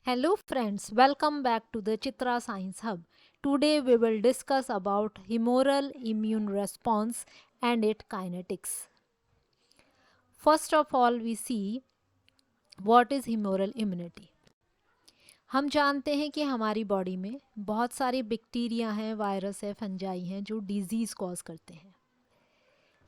Hello friends, welcome back to the Chitra Science Hub. Today we will discuss about humoral immune response and its kinetics. First of all we see what is humoral immunity. हम जानते हैं कि हमारी body में बहुत सारे bacteria हैं, virus है, फंजाई हैं जो डिजीज़ कॉज करते हैं।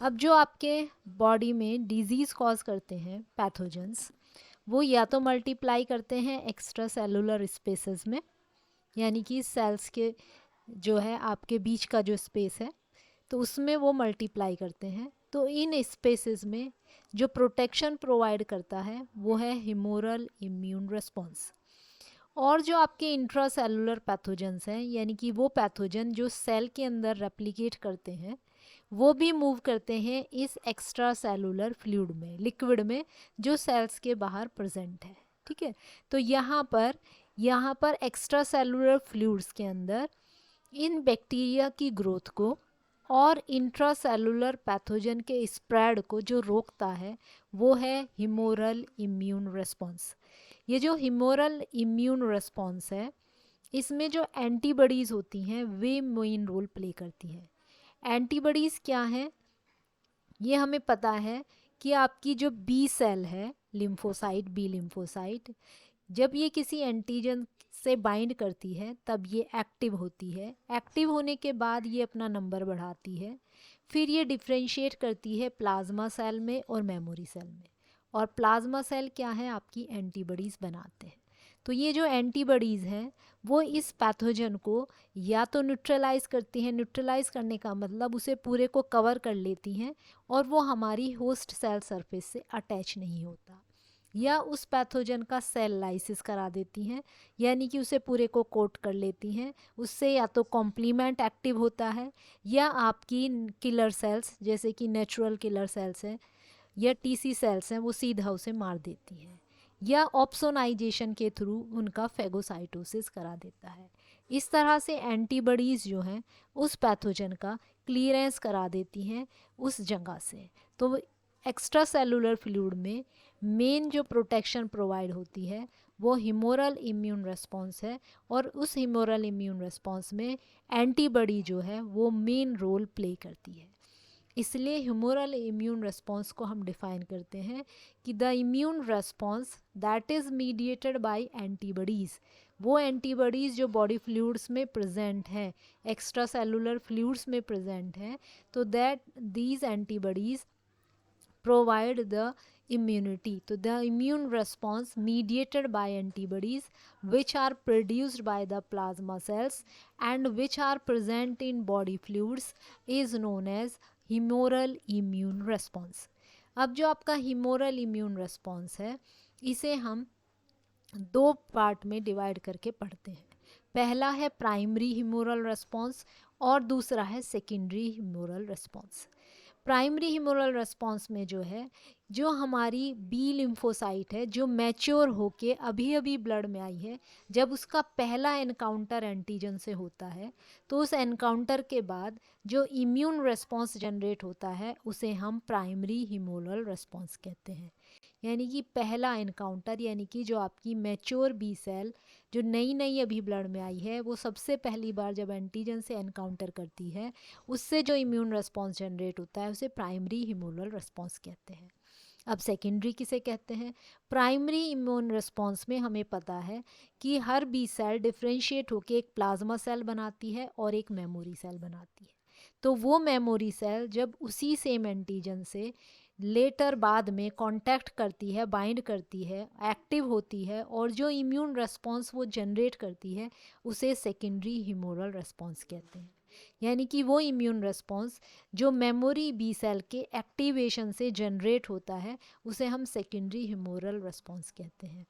अब जो आपके बॉडी में डिजीज़ कॉज करते हैं पैथोजेंस, वो या तो मल्टीप्लाई करते हैं एक्स्ट्रा सेलुलर स्पेसेस में, यानी कि सेल्स के जो है आपके बीच का जो स्पेस है तो उसमें वो मल्टीप्लाई करते हैं। तो इन स्पेसेस में जो प्रोटेक्शन प्रोवाइड करता है वो है ह्यूमोरल इम्यून रिस्पॉन्स। और जो आपके इंट्रा सेलुलर पैथोजेंस हैं, यानी कि वो पैथोजन जो सेल के अंदर रेप्लिकेट करते हैं, वो भी मूव करते हैं इस एक्स्ट्रा सेलुलर फ्लूइड में, लिक्विड में, जो सेल्स के बाहर प्रेजेंट है। ठीक है, तो यहाँ पर एक्स्ट्रा सेलुलर फ्लूइड्स के अंदर इन बैक्टीरिया की ग्रोथ को और इंट्रा सेलुलर पैथोजन के स्प्रेड को जो रोकता है वो है ह्यूमोरल इम्यून रिस्पॉन्स। ये जो ह्यूमोरल इम्यून रिस्पॉन्स है, इसमें जो एंटीबॉडीज़ होती हैं वे मेन रोल प्ले करती हैं। एंटीबॉडीज़ क्या हैं, ये हमें पता है कि आपकी जो बी सेल है, लिम्फोसाइट, बी लिम्फोसाइट, जब ये किसी एंटीजन से बाइंड करती है तब ये एक्टिव होती है। एक्टिव होने के बाद ये अपना नंबर बढ़ाती है, फिर ये डिफ्रेंशिएट करती है प्लाज्मा सेल में और मेमोरी सेल में। और प्लाज्मा सेल क्या है, आपकी एंटीबॉडीज़ बनाते हैं। तो ये जो एंटीबॉडीज़ हैं वो इस पैथोजन को या तो न्यूट्रलाइज करती हैं, न्यूट्रलाइज करने का मतलब उसे पूरे को कवर कर लेती हैं और वो हमारी होस्ट सेल सरफेस से अटैच नहीं होता, या उस पैथोजन का सेल लाइसिस करा देती हैं, यानी कि उसे पूरे को कोट कर लेती हैं। उससे या तो कॉम्प्लीमेंट एक्टिव होता है या आपकी किलर सेल्स जैसे कि नेचुरल किलर सेल्स हैं या टीसी सेल्स हैं वो सीधा उसे मार देती हैं, या ऑप्सोनाइजेशन के थ्रू उनका फेगोसाइटोसिस करा देता है। इस तरह से एंटीबॉडीज़ जो हैं उस पैथोजन का क्लियरेंस करा देती हैं उस जगह से। तो एक्स्ट्रा सेलुलर फ्लूइड में मेन जो प्रोटेक्शन प्रोवाइड होती है वो ह्यूमोरल इम्यून रिस्पॉन्स है, और उस ह्यूमोरल इम्यून रिस्पॉन्स में एंटीबॉडी जो है वो मेन रोल प्ले करती है। इसलिए ह्यूमोरल इम्यून रिस्पॉन्स को हम डिफाइन करते हैं कि the immune response that is mediated by antibodies, वो एंटीबॉडीज़ जो बॉडी फ्लूइड्स में प्रेजेंट हैं, एक्स्ट्रा सेलुलर फ्लूइड्स में प्रेजेंट हैं, तो that these antibodies provide the immunity. So the immune response mediated by antibodies which are produced by the plasma cells and which are present in body fluids is known as humoral immune response. अब जो आपका humoral immune response है इसे हम दो part में divide करके पढ़ते हैं। पहला है प्राइमरी ह्यूमोरल रिस्पॉन्स और दूसरा है secondary humoral response. Primary humoral response में जो है, जो हमारी बी लिम्फोसाइट है जो मैच्योर होके अभी अभी ब्लड में आई है, जब उसका पहला एनकाउंटर एंटीजन से होता है तो उस एनकाउंटर के बाद जो इम्यून रिस्पॉन्स जनरेट होता है उसे हम प्राइमरी ह्यूमोरल रिस्पॉन्स कहते हैं। यानी कि पहला एनकाउंटर, यानी कि जो आपकी मैच्योर बी सेल जो नई नई अभी ब्लड में आई है वो सबसे पहली बार जब एंटीजन से एनकाउंटर करती है, उससे जो इम्यून रिस्पॉन्स जनरेट होता है उसे प्राइमरी ह्यूमोरल रिस्पॉन्स कहते हैं। अब सेकेंडरी किसे कहते हैं? प्राइमरी इम्यून रिस्पॉन्स में हमें पता है कि हर बी सेल डिफ्रेंशिएट होकर एक प्लाज्मा सेल बनाती है और एक मेमोरी सेल बनाती है। तो वो मेमोरी सेल जब उसी सेम एंटीजन से लेटर बाद में कांटेक्ट करती है, बाइंड करती है, एक्टिव होती है और जो इम्यून रिस्पॉन्स वो जनरेट करती है उसे सेकेंडरी ह्यूमोरल रिस्पॉन्स कहते हैं। यानी कि वो इम्यून रिस्पॉन्स जो मेमोरी बी सेल के एक्टिवेशन से जनरेट होता है उसे हम सेकेंडरी ह्यूमोरल रिस्पॉन्स कहते हैं।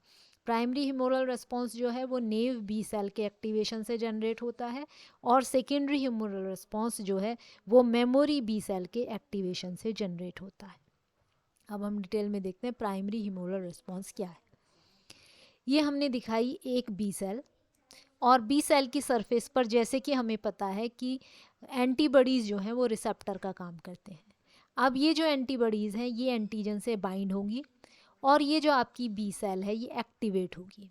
प्राइमरी ह्यूमोरल रिस्पॉन्स जो है वो नेव बी सेल के एक्टिवेशन से जनरेट होता है, और सेकेंडरी ह्यूमोरल रिस्पॉन्स जो है वो मेमोरी बी सेल के एक्टिवेशन से जनरेट होता है। अब हम डिटेल में देखते हैं प्राइमरी ह्यूमोरल रिस्पॉन्स क्या है। ये हमने दिखाई एक बी सेल, और बी सेल की सरफेस पर जैसे कि हमें पता है कि एंटीबॉडीज़ जो हैं वो रिसेप्टर का काम करते हैं। अब ये जो एंटीबॉडीज़ हैं ये एंटीजन से बाइंड होंगी और ये जो आपकी बी सेल है ये एक्टिवेट होगी।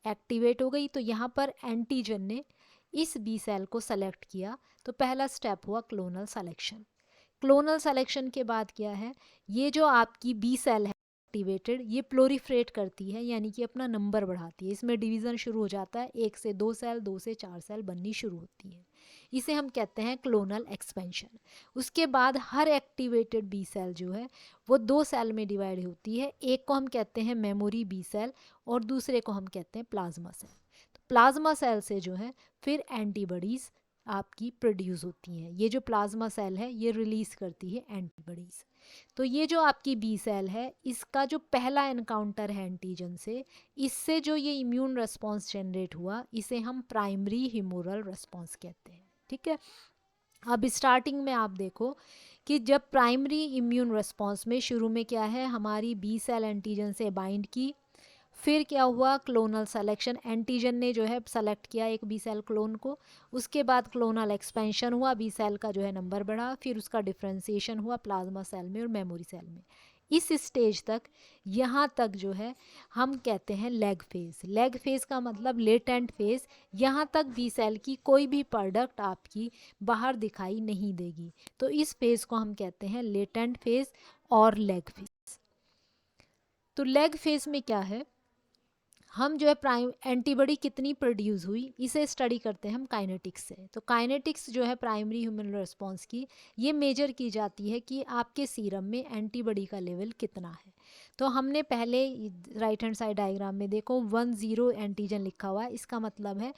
एक्टिवेट हो गई, तो यहाँ पर एंटीजन ने इस बी सेल को सेलेक्ट किया, तो पहला स्टेप हुआ क्लोनल सेलेक्शन। क्लोनल सेलेक्शन के बाद क्या है, ये जो आपकी बी सेल है एक्टिवेटेड, ये प्लोरीफ्रेट करती है, यानी कि अपना नंबर बढ़ाती है। इसमें डिवीज़न शुरू हो जाता है, 1 से 2 सेल, 2 से 4 सेल बननी शुरू होती है। इसे हम कहते हैं क्लोनल एक्सपेंशन। उसके बाद हर एक्टिवेटेड बी सेल जो है वो 2 सेल में डिवाइड होती है। एक को हम कहते हैं मेमोरी बी सेल और दूसरे को हम कहते हैं प्लाज्मा सेल। तो प्लाज्मा सेल से जो है फिर एंटीबॉडीज़ आपकी प्रोड्यूस होती हैं। ये जो प्लाज्मा सेल है ये रिलीज़ करती है एंटीबॉडीज़। तो ये जो आपकी बी सेल है, इसका जो पहला एनकाउंटर है एंटीजन से, इससे जो ये इम्यून रिस्पॉन्स जनरेट हुआ, इसे हम प्राइमरी ह्यूमोरल रिस्पॉन्स कहते हैं। ठीक है, अब स्टार्टिंग में आप देखो कि जब प्राइमरी इम्यून रिस्पॉन्स में शुरू में क्या है, हमारी बी सेल एंटीजन से बाइंड की, फिर क्या हुआ, क्लोनल सेलेक्शन, एंटीजन ने जो है सेलेक्ट किया एक बी सेल क्लोन को, उसके बाद क्लोनल एक्सपेंशन हुआ, बी सेल का जो है नंबर बढ़ा, फिर उसका डिफ्रेंसिएशन हुआ प्लाज्मा सेल में और मेमोरी सेल में। इस स्टेज तक, यहाँ तक जो है हम कहते हैं लैग फेज। लैग फेज का मतलब लेटेंट फेज। यहाँ तक बी सेल की कोई भी प्रोडक्ट आपकी बाहर दिखाई नहीं देगी, तो इस फेज को हम कहते हैं लेटेंट फेज और लैग फेज। तो लैग फेज में क्या है, हम जो है प्राइम एंटीबॉडी कितनी प्रोड्यूस हुई इसे स्टडी करते हैं हम काइनेटिक्स से। तो काइनेटिक्स जो है प्राइमरी ह्यूमन रिस्पॉन्स की, ये मेजर की जाती है कि आपके सीरम में एंटीबॉडी का लेवल कितना है। तो हमने पहले राइट हैंड साइड डायग्राम में देखो 10 एंटीजन लिखा हुआ है, इसका मतलब है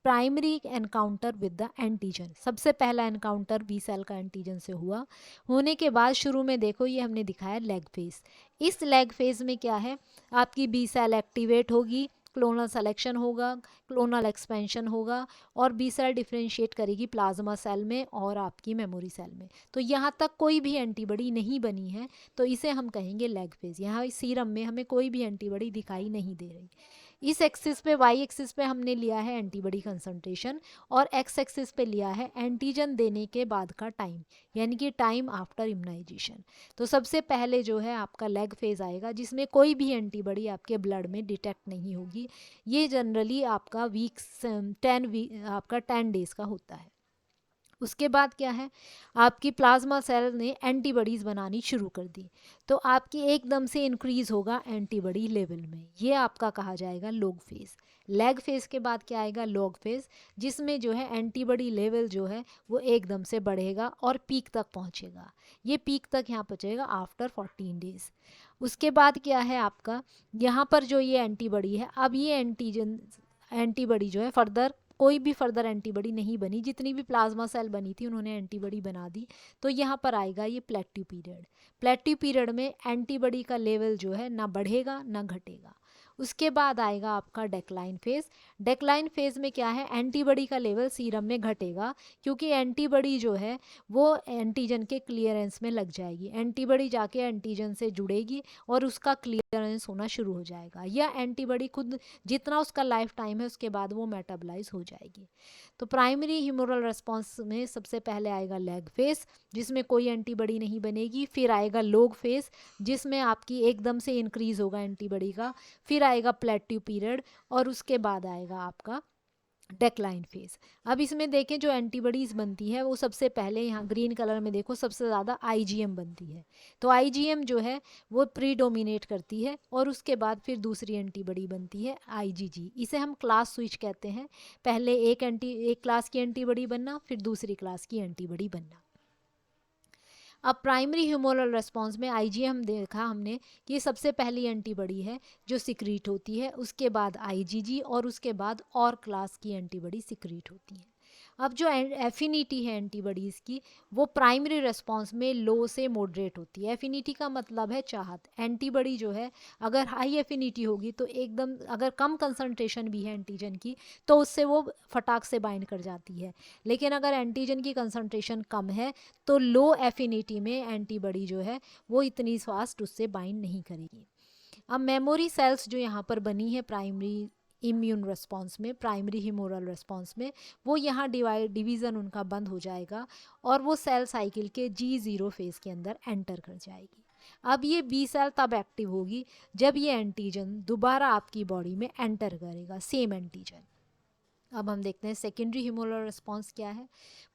primary encounter with the antigen. सबसे पहला एनकाउंटर बी सेल का एंटीजन से हुआ, होने के बाद शुरू में देखो ये हमने दिखाया लैग फेज। इस लैग फेज में क्या है, आपकी बी सेल एक्टिवेट होगी, क्लोनल सेलेक्शन होगा, क्लोनल एक्सपेंशन होगा और बी सेल डिफ्रेंशिएट करेगी प्लाज्मा सेल में और आपकी मेमोरी सेल में। तो यहाँ तक कोई भी एंटीबॉडी नहीं बनी है, तो इसे हम कहेंगे लैग फेज। यहाँ सीरम में हमें कोई भी एंटीबॉडी दिखाई नहीं दे रही। इस एक्सिस पे, वाई एक्सिस पे हमने लिया है एंटीबॉडी कंसंट्रेशन और एक्स एक्सिस पे लिया है एंटीजन देने के बाद का टाइम, यानी कि टाइम आफ्टर इम्यूनाइजेशन। तो सबसे पहले जो है आपका लैग फेज आएगा, जिसमें कोई भी एंटीबॉडी आपके ब्लड में डिटेक्ट नहीं होगी। ये जनरली आपका आपका 10 डेज का होता है। उसके बाद क्या है, आपकी प्लाज्मा सेल ने एंटीबॉडीज़ बनानी शुरू कर दी, तो आपकी एकदम से इंक्रीज होगा एंटीबॉडी लेवल में, ये आपका कहा जाएगा लॉग फेज। लैग फेज के बाद क्या आएगा, लॉग फेज, जिसमें जो है एंटीबॉडी लेवल जो है वो एकदम से बढ़ेगा और पीक तक पहुंचेगा। ये पीक तक यहाँ पहुंचेगा आफ्टर 14 डेज। उसके बाद क्या है आपका, यहाँ पर जो ये एंटीबॉडी है, अब ये एंटीबॉडी जो है फर्दर कोई भी फर्दर एंटीबॉडी नहीं बनी, जितनी भी प्लाज्मा सेल बनी थी उन्होंने एंटीबॉडी बना दी। तो यहाँ पर आएगा ये प्लेट्यू पीरियड। प्लेट्यू पीरियड में एंटीबॉडी का लेवल जो है ना बढ़ेगा ना घटेगा। उसके बाद आएगा आपका डेक्लाइन फेज। डेक्लाइन फेज में क्या है, एंटीबॉडी का लेवल सीरम में घटेगा, क्योंकि एंटीबॉडी जो है वो एंटीजन के क्लियरेंस में लग जाएगी। एंटीबॉडी जाके एंटीजन से जुड़ेगी और उसका क्लियरेंस होना शुरू हो जाएगा, या एंटीबॉडी खुद जितना उसका लाइफ टाइम है उसके बाद वो मेटाबलाइज हो जाएगी। तो प्राइमरी ह्यूमरल रेस्पॉन्स में सबसे पहले आएगा लैग फेज, जिसमें कोई एंटीबॉडी नहीं बनेगी। फिर आएगा लॉग फेज, जिसमें आपकी एकदम से इंक्रीज होगा एंटीबॉडी का। फिर आएगा प्लेट्यू पीरियड और उसके बाद आएगा आपका डेक्लाइन फेज। अब इसमें देखें जो एंटीबॉडीज बनती है वो सबसे पहले यहाँ ग्रीन कलर में देखो सबसे ज़्यादा आईजीएम बनती है। तो आईजीएम जो है वो प्रीडोमिनेट करती है और उसके बाद फिर दूसरी एंटीबॉडी बनती है आईजीजी। इसे हम क्लास स्विच कहते हैं, पहले एक क्लास की एंटीबॉडी बनना, फिर दूसरी क्लास की एंटीबॉडी बनना। अब प्राइमरी ह्यूमरल रेस्पॉन्स में आईजीएम देखा हमने कि सबसे पहली एंटीबॉडी है जो सिक्रीट होती है, उसके बाद आईजीजी और उसके बाद और क्लास की एंटीबॉडी सिक्रीट होती है। अब जो एफिनिटी है एंटीबॉडीज़ की वो प्राइमरी रेस्पॉन्स में लो से मॉडरेट होती है। एफिनिटी का मतलब है चाहत। एंटीबॉडी जो है अगर हाई एफिनिटी होगी तो एकदम, अगर कम कंसंट्रेशन भी है एंटीजन की तो उससे वो फटाक से बाइंड कर जाती है। लेकिन अगर एंटीजन की कंसंट्रेशन कम है तो लो एफिनिटी में एंटीबॉडी जो है वो इतनी फास्ट उससे बाइंड नहीं करेगी। अब मेमोरी सेल्स जो यहाँ पर बनी है प्राइमरी इम्यून रिस्पॉन्स में, प्राइमरी ह्यूमरल रिस्पॉन्स में, वो यहाँ डिवीज़न उनका बंद हो जाएगा और वो सेल साइकिल के G0 फेज़ के अंदर एंटर कर जाएगी। अब ये बी सेल तब एक्टिव होगी जब ये एंटीजन दोबारा आपकी बॉडी में एंटर करेगा, सेम एंटीजन। अब हम देखते हैं सेकेंडरी ह्यूमरल रिस्पॉन्स क्या है।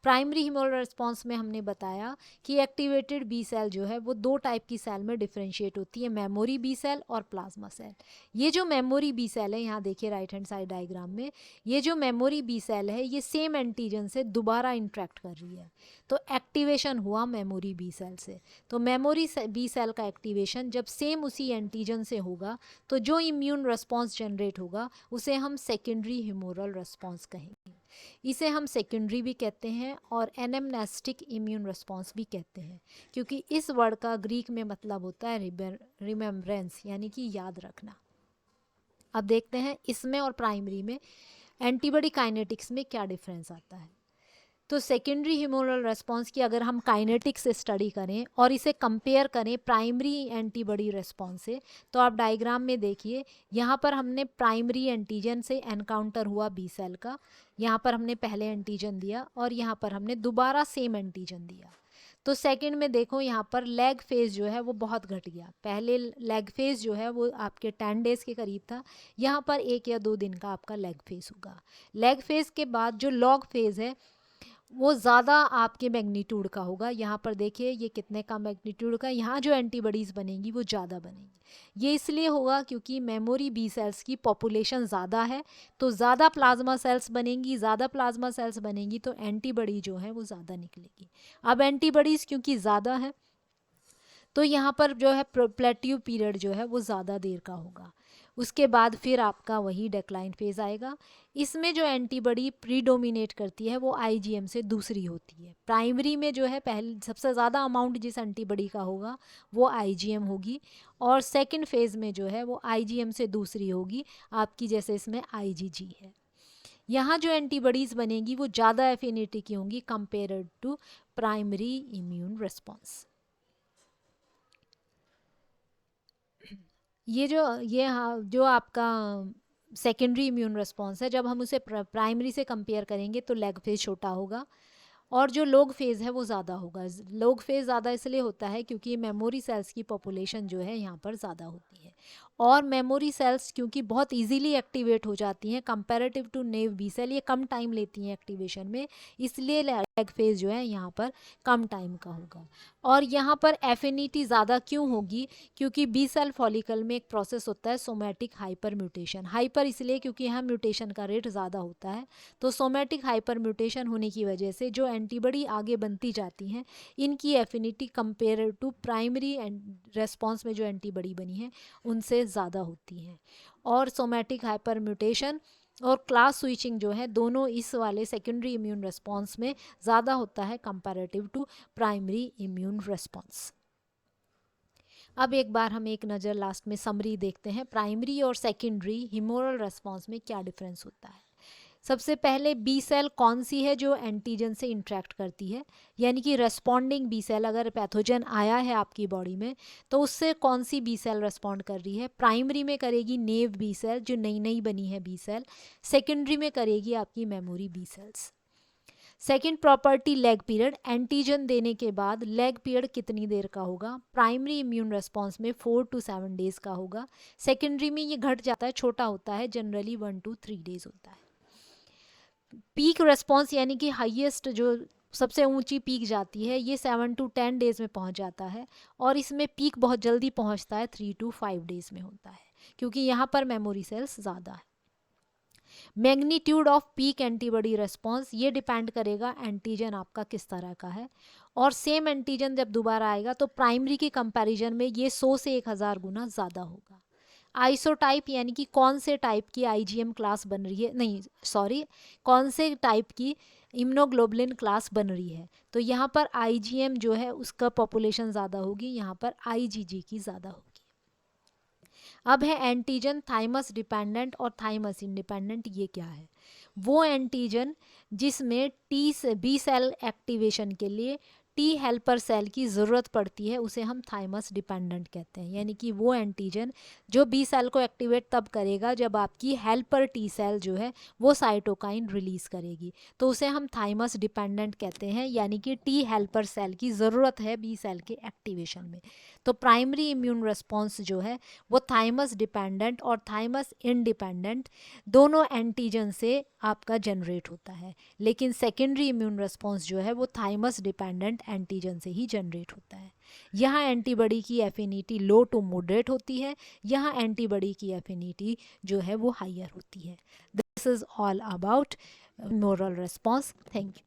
प्राइमरी ह्यूमरल रिस्पॉन्स में हमने बताया कि एक्टिवेटेड बी सेल जो है वो दो टाइप की सेल में डिफरेंशिएट होती है, मेमोरी बी सेल और प्लाज्मा सेल। ये जो मेमोरी बी सेल है, यहाँ देखिए राइट हैंड साइड डायग्राम में, ये जो मेमोरी बी सेल है ये सेम एंटीजन से दोबारा इंट्रैक्ट कर रही है, तो एक्टिवेशन हुआ मेमोरी बी सेल से। तो मेमोरी बी सेल का एक्टिवेशन जब सेम उसी एंटीजन से होगा तो जो इम्यून रिस्पॉन्स जनरेट होगा उसे हम सेकेंडरी ह्यूमरल रिस्पॉन्स कहेंगे। इसे हम सेकेंडरी भी कहते हैं और एनेमनेस्टिक इम्यून रिस्पॉन्स भी कहते हैं, क्योंकि इस वर्ड का ग्रीक में मतलब होता है रिमेम्बरेंस, यानी कि याद रखना। अब देखते हैं इसमें और प्राइमरी में एंटीबॉडी काइनेटिक्स में क्या डिफरेंस आता है। तो सेकेंडरी ह्यूमरल रिस्पॉन्स की अगर हम काइनेटिक्स से स्टडी करें और इसे कंपेयर करें प्राइमरी एंटीबॉडी रिस्पॉन्स से, तो आप डायग्राम में देखिए, यहाँ पर हमने प्राइमरी एंटीजन से एनकाउंटर हुआ बी सेल का, यहाँ पर हमने पहले एंटीजन दिया और यहाँ पर हमने दोबारा सेम एंटीजन दिया। तो सेकंड में देखो यहाँ पर लेग फेज जो है वो बहुत घट गया। पहले लेग फेज जो है वो आपके 10 डेज के करीब था, यहाँ पर 1 या 2 दिन का आपका लेग फेज होगा। लेग फेज के बाद जो लॉग फेज है वो ज़्यादा आपके मैग्नीट्यूड का होगा। यहाँ पर देखिए ये कितने का मैग्नीट्यूड का, यहाँ जो एंटीबॉडीज़ बनेंगी वो ज़्यादा बनेंगी। ये इसलिए होगा क्योंकि मेमोरी बी सेल्स की पॉपुलेशन ज़्यादा है, तो ज़्यादा प्लाज्मा सेल्स बनेंगी, ज़्यादा प्लाज्मा सेल्स बनेंगी तो एंटीबॉडी जो है वो ज़्यादा निकलेगी। अब एंटीबॉडीज़ क्योंकि ज़्यादा है तो यहाँ पर जो है प्लेट्यू पीरियड जो है वो ज़्यादा देर का होगा। उसके बाद फिर आपका वही डेक्लाइन फेज आएगा। इसमें जो एंटीबॉडी प्रीडोमिनेट करती है वो आईजीएम से दूसरी होती है। प्राइमरी में जो है पहले सबसे ज़्यादा अमाउंट जिस एंटीबॉडी का होगा वो आईजीएम होगी, और सेकंड फेज़ में जो है वो आईजीएम से दूसरी होगी आपकी, जैसे इसमें आईजीजी है। यहाँ जो एंटीबॉडीज़ बनेगी वो ज़्यादा एफिनिटी की होंगी compared to primary immune response. जो आपका सेकेंडरी इम्यून रिस्पॉन्स है, जब हम उसे प्राइमरी से कंपेयर करेंगे तो लेग फेज छोटा होगा और जो लोग फेज़ है वो ज़्यादा होगा। लोग फेज़ ज़्यादा इसलिए होता है क्योंकि मेमोरी सेल्स की पॉपुलेशन जो है यहाँ पर ज़्यादा होती है, और मेमोरी सेल्स क्योंकि बहुत इजीली एक्टिवेट हो जाती हैं comparative to naive B cell, ये कम टाइम लेती हैं एक्टिवेशन में, इसलिए लेग फेज जो है यहाँ पर कम टाइम का होगा। और यहाँ पर एफिनिटी ज़्यादा क्यों होगी, क्योंकि बी सेल फॉलिकल में एक प्रोसेस होता है सोमैटिक हाइपर म्यूटेशन। हाइपर इसलिए क्योंकि यहाँ म्यूटेशन का रेट ज़्यादा होता है, तो सोमैटिक हाइपर म्यूटेशन होने की वजह से जो एंटीबॉडी आगे बनती जाती हैं इनकी affinity compare to primary response में जो एंटीबॉडी बनी है उनसे ज़्यादा होती हैं। और सोमैटिक हाइपर म्यूटेशन और क्लास स्विचिंग जो है दोनों इस वाले सेकेंडरी इम्यून रिस्पॉन्स में ज़्यादा होता है comparative to primary immune response. अब एक बार हम एक नज़र लास्ट में समरी देखते हैं, प्राइमरी और सेकेंडरी ह्यूमरल रिस्पॉन्स में क्या डिफरेंस होता है। सबसे पहले बी सेल कौन सी है जो एंटीजन से इंटरेक्ट करती है, यानी कि रेस्पॉन्डिंग बी सेल, अगर पैथोजन आया है आपकी बॉडी में तो उससे कौन सी बी सेल रेस्पॉन्ड कर रही है। प्राइमरी में करेगी नेव बी सेल जो नई नई बनी है बी सेल, सेकेंडरी में करेगी आपकी memory B cells. Second property lag period, antigen देने के बाद लेग पीरियड कितनी देर का होगा। प्राइमरी इम्यून रेस्पॉन्स में 4 to 7 डेज का होगा, सेकेंडरी में ये घट जाता है, छोटा होता है, जनरली 1 to 3 डेज होता है। पीक रेस्पॉन्स यानी कि हाईएस्ट जो सबसे ऊंची पीक जाती है ये 7 to 10 डेज में पहुंच जाता है, और इसमें पीक बहुत जल्दी पहुंचता है 3 to 5 डेज में होता है, क्योंकि यहाँ पर मेमोरी सेल्स ज़्यादा है। Magnitude off peak antibody response ये डिपेंड करेगा एंटीजन आपका किस तरह का है, और सेम एंटीजन जब दोबारा आएगा तो प्राइमरी के कंपैरिजन में ये 100 से 1000 गुना ज़्यादा होगा। आइसोटाइप यानी कि कौन से टाइप की आईजीएम क्लास बन रही है, नहीं सॉरी, कौन से टाइप की इम्यूनोग्लोबुलिन क्लास बन रही है, तो यहाँ पर आईजीएम जो है उसका पॉपुलेशन ज़्यादा होगी, यहाँ पर आईजीजी की ज़्यादा होगी। अब है एंटीजन थाइमस डिपेंडेंट और थाइमस इंडिपेंडेंट। ये क्या है, वो एंटीजन जिसमें बी सेल एक्टिवेशन के लिए टी हेल्पर सेल की ज़रूरत पड़ती है उसे हम थाइमस डिपेंडेंट कहते हैं, यानी कि वो एंटीजन जो बी सेल को एक्टिवेट तब करेगा जब आपकी हेल्पर टी सेल जो है वो साइटोकाइन रिलीज करेगी, तो उसे हम थाइमस डिपेंडेंट कहते हैं, यानी कि टी हेल्पर सेल की ज़रूरत है बी सेल के एक्टिवेशन में। तो प्राइमरी इम्यून रिस्पॉन्स जो है वो थाइमस डिपेंडेंट और थाइमस इंडिपेंडेंट दोनों एंटीजन से आपका जनरेट होता है, लेकिन सेकेंडरी इम्यून रिस्पॉन्स जो है वो थाइमस डिपेंडेंट एंटीजन से ही जनरेट होता है। यहाँ एंटीबॉडी की एफिनिटी लो टू मॉडरेट होती है, यहाँ एंटीबॉडी की एफिनिटी जो है वो हायर होती है। This is all about moral response. Thank you.